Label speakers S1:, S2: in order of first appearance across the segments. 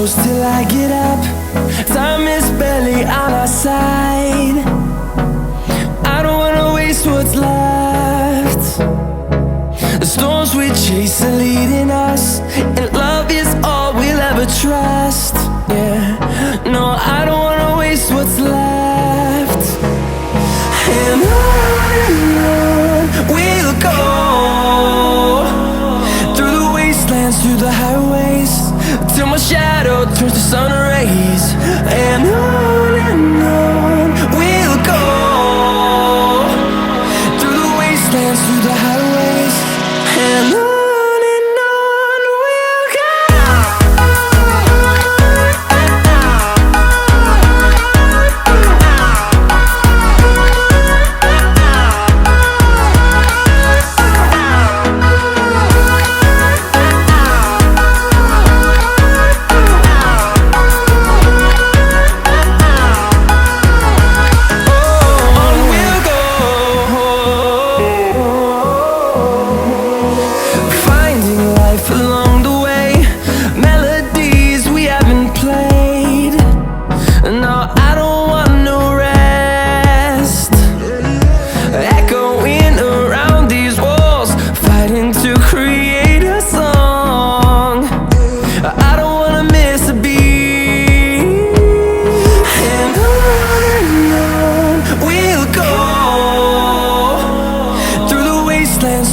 S1: close till I get up. Time is barely on our side. I don't wanna waste what's left. The storms we chase are leading us, and love is all we'll ever trust. Yeah, no, I don't wanna waste what's left. And on we'll go, through the wastelands, through the highways, till my shadow turns to sun rays. And on we'll go, through the wastelands, through the highways, and on.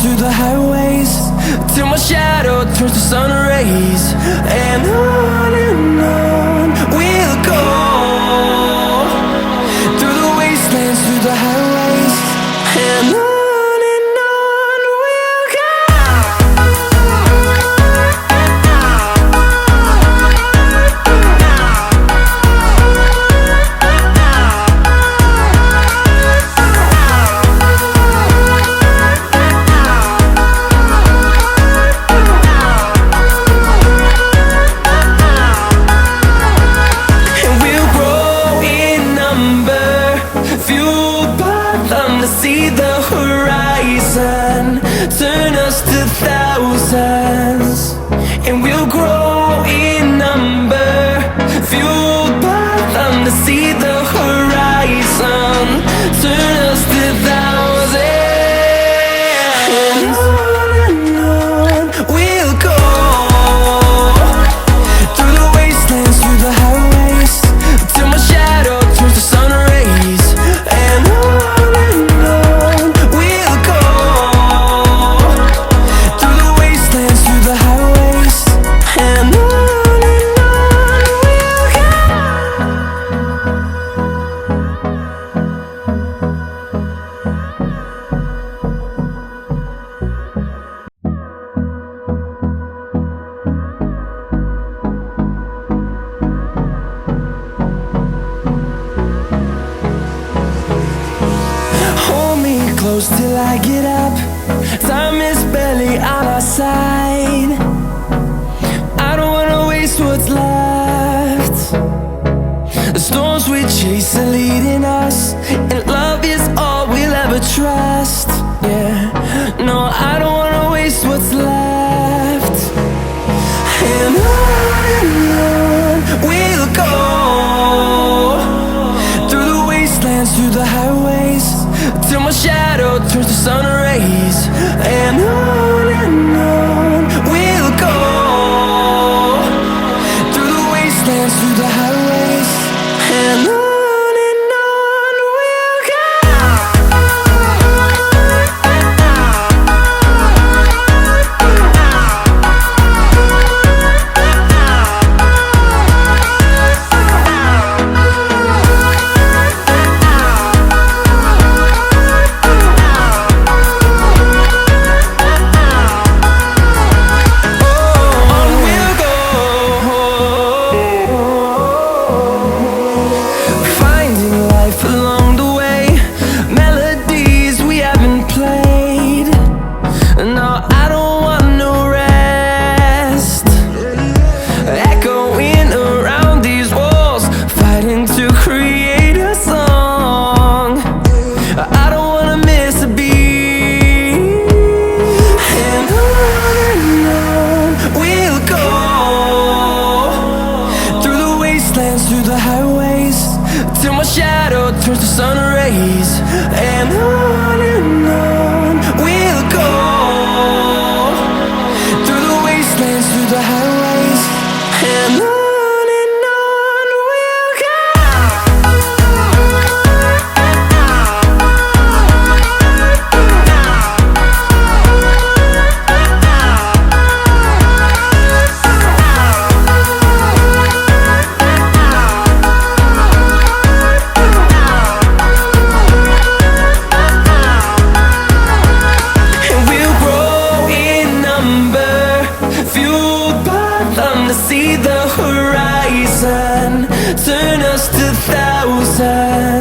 S1: Through the highways, till my shadow turns to sun rays. And on we'll go, through the wastelands, through the highways, and on. See the horizon turn us to thousands, and we'll grow in number, fueled by them. To see the horizon turn us to thousands, and on we'll go, through the wastelands, through the highways, till my shadow turns to sun rays. And on close till I get up. Time is barely on our side. I don't wanna waste what's left. The storms we chase are leading us, and love is all we'll ever trust. Yeah, no, I don't wanna waste what's left. And on we'll go, through the wastelands, through the highways, till my shadow turns to sun rays. And on we'll go, through the wastelands, through the highways, and on. till my shadow turns to sun rays. And on we'll go, through the wastelands, through the highways, and on we'll go. To see the horizon, turn us to thousands.